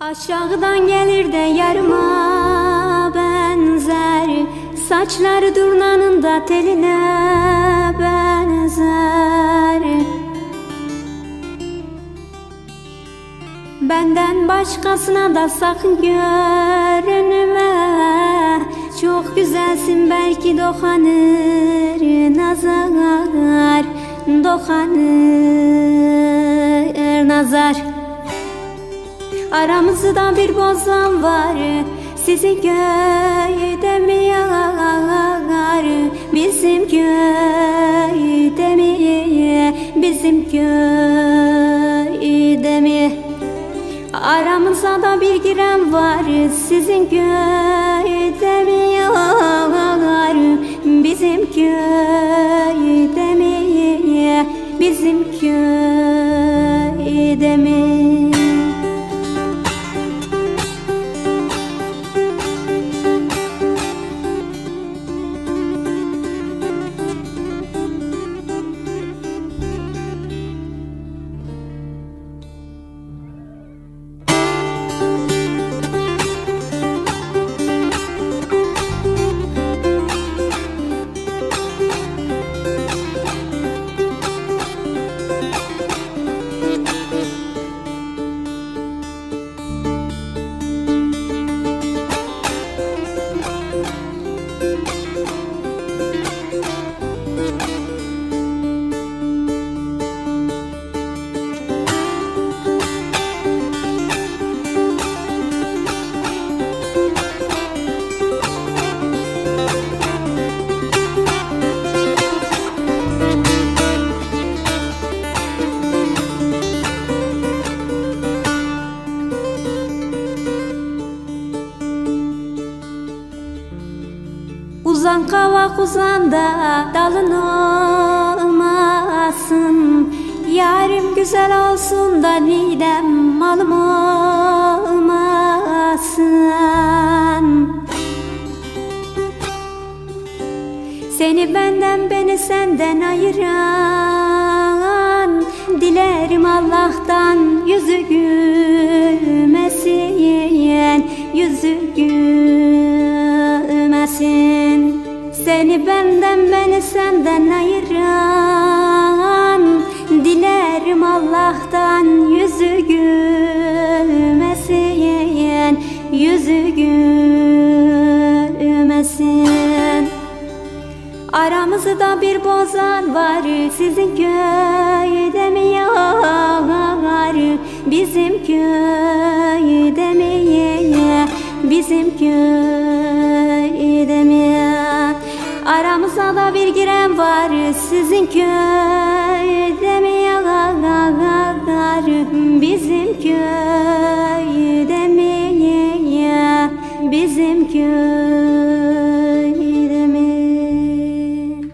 Aşağıdan gelir de yarıma benzer, saçları durnanın da teline benzer. Benden başkasına da sakın görünme, çok güzelsin belki dokanır nazar, dokanır nazar. Aramızda bir bozan var, sizin köyde mi yar? Bizim köyde mi, bizim köyde mi? Aramızda bir giren var, sizin köyde mi yar? Bizim köyde mi, bizim köyde mi? Uzan kavak uzan da dalın olmasın, yarim güzel olsun da nidem malım olmasın. Seni benden beni senden ayıran, dilerim Allah'tan yüzü gülmesin, yüzü gülmesin. Seni benden beni senden ayıran, dilerim Allah'tan yüzü gülmesin, yüzü gülmesin. Aramızda bir bozan var, sizin köyde mi yar? Bizim köyde mi, bizim köyde mi? Aramızda bir giren var, sizin köyde mi